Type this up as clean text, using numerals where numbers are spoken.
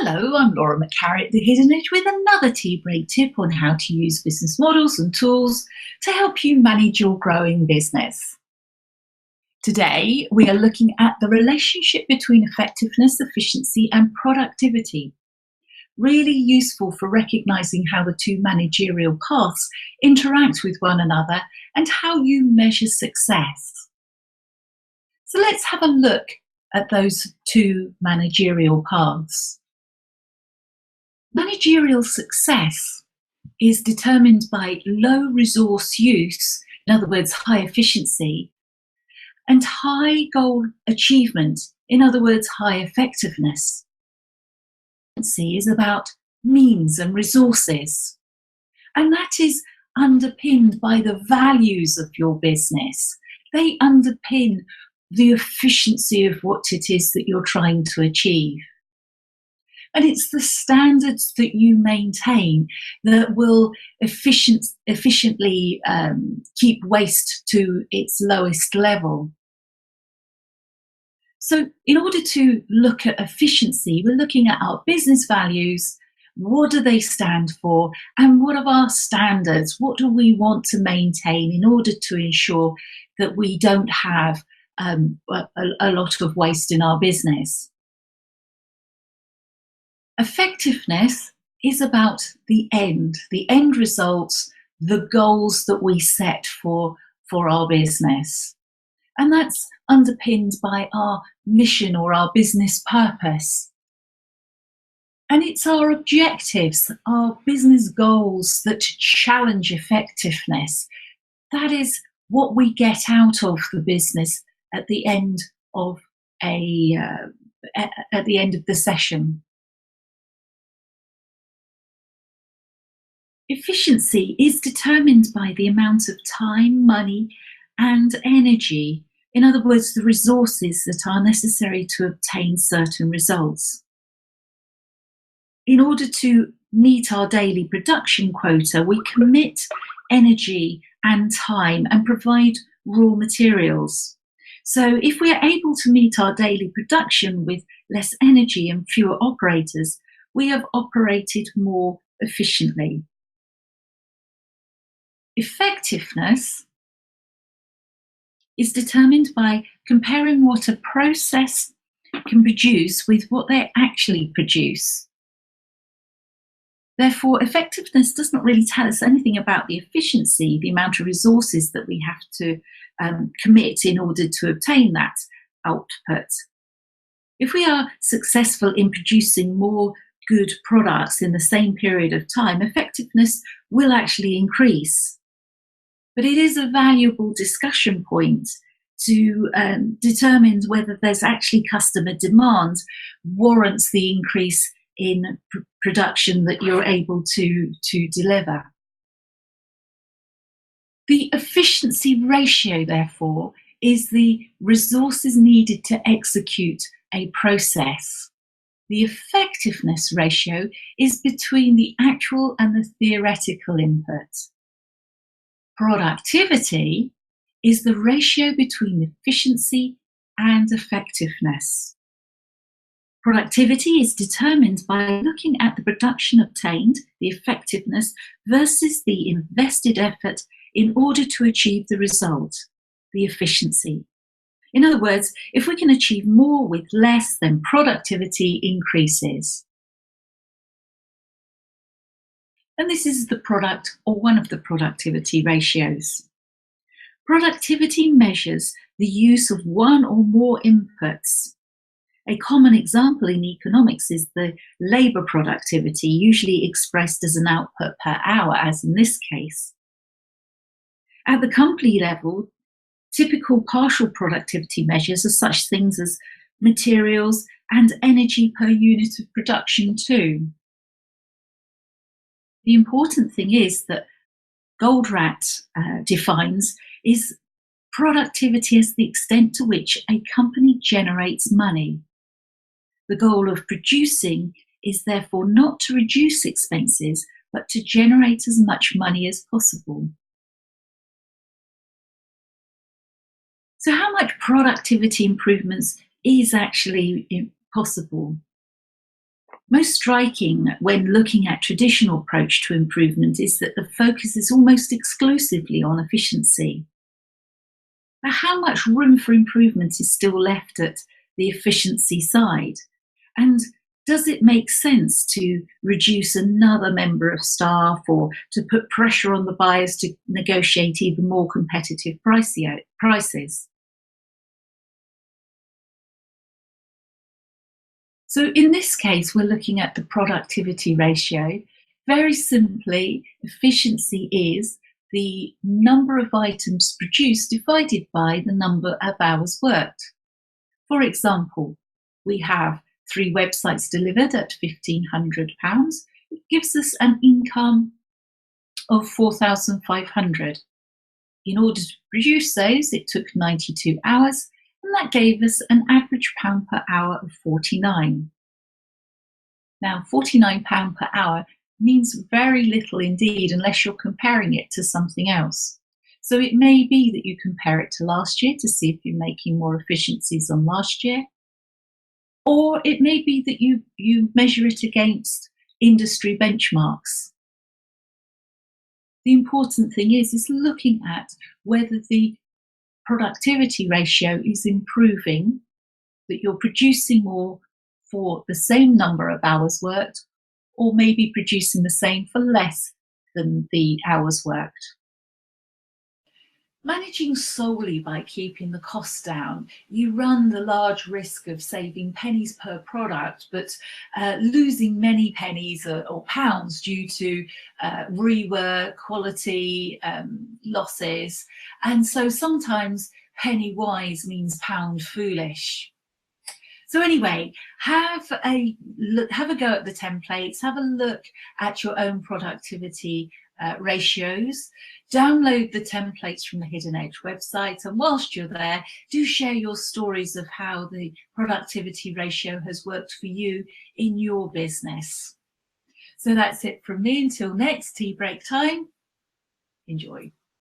Hello, I'm Laura McHarrie at The Hidden Edge with another tea break tip on how to use business models and tools to help you manage your growing business. Today, we are looking at the relationship between effectiveness, efficiency, and productivity. Really useful for recognizing how the two managerial paths interact with one another and how you measure success. So let's have a look at those two managerial paths. Managerial success is determined by low resource use, in other words, high efficiency, and high goal achievement, in other words, high effectiveness. Efficiency is about means and resources, and that is underpinned by the values of your business. They underpin the efficiency of what it is that you're trying to achieve. And it's the standards that you maintain that will efficiently keep waste to its lowest level. So in order to look at efficiency, we're looking at our business values. What do they stand for? And what are our standards? What do we want to maintain in order to ensure that we don't have a lot of waste in our business? Effectiveness is about the end results, the goals that we set for our business. And that's underpinned by our mission or our business purpose. And it's our objectives, our business goals that challenge effectiveness. That is what we get out of the business at the end of the session. Efficiency is determined by the amount of time, money, and energy, in other words, the resources that are necessary to obtain certain results. In order to meet our daily production quota, we commit energy and time and provide raw materials. So if we are able to meet our daily production with less energy and fewer operators, we have operated more efficiently. Effectiveness is determined by comparing what a process can produce with what they actually produce. Therefore, effectiveness does not really tell us anything about the efficiency, the amount of resources that we have to commit in order to obtain that output. If we are successful in producing more good products in the same period of time, effectiveness will actually increase. But it is a valuable discussion point to determine whether there's actually customer demand warrants the increase in production that you're able to deliver. The efficiency ratio, therefore, is the resources needed to execute a process. The effectiveness ratio is between the actual and the theoretical input. Productivity is the ratio between efficiency and effectiveness. Productivity is determined by looking at the production obtained, the effectiveness, versus the invested effort in order to achieve the result, the efficiency. In other words, if we can achieve more with less, then productivity increases. And this is the product or one of the productivity ratios. Productivity measures the use of one or more inputs. A common example in economics is the labour productivity, usually expressed as an output per hour, as in this case. At the company level, typical partial productivity measures are such things as materials and energy per unit of production too. The important thing is that Goldratt defines is productivity as the extent to which a company generates money. The goal of producing is therefore not to reduce expenses, but to generate as much money as possible. So how much productivity improvements is actually possible? Most striking when looking at traditional approach to improvement is that the focus is almost exclusively on efficiency. But how much room for improvement is still left at the efficiency side? And does it make sense to reduce another member of staff or to put pressure on the buyers to negotiate even more competitive prices? So in this case, we're looking at the productivity ratio. Very simply, efficiency is the number of items produced divided by the number of hours worked. For example, we have 3 websites delivered at £1,500. It gives us an income of 4,500. In order to produce those, it took 92 hours, and that gave us an average pound per hour of 49. Now, £49 per hour means very little indeed unless you're comparing it to something else. So it may be that you compare it to last year to see if you're making more efficiencies on last year, or it may be that you measure it against industry benchmarks. The important thing is looking at whether the productivity ratio is improving, that you're producing more for the same number of hours worked, or maybe producing the same for less than the hours worked. Managing solely by keeping the costs down, you run the large risk of saving pennies per product, but losing many pennies or pounds due to rework, quality losses. And so sometimes penny wise means pound foolish. So anyway, have a go at the templates, have a look at your own productivity ratios, download the templates from the Hidden Edge website, and whilst you're there, do share your stories of how the productivity ratio has worked for you in your business. So that's it from me. Until next tea break time, enjoy.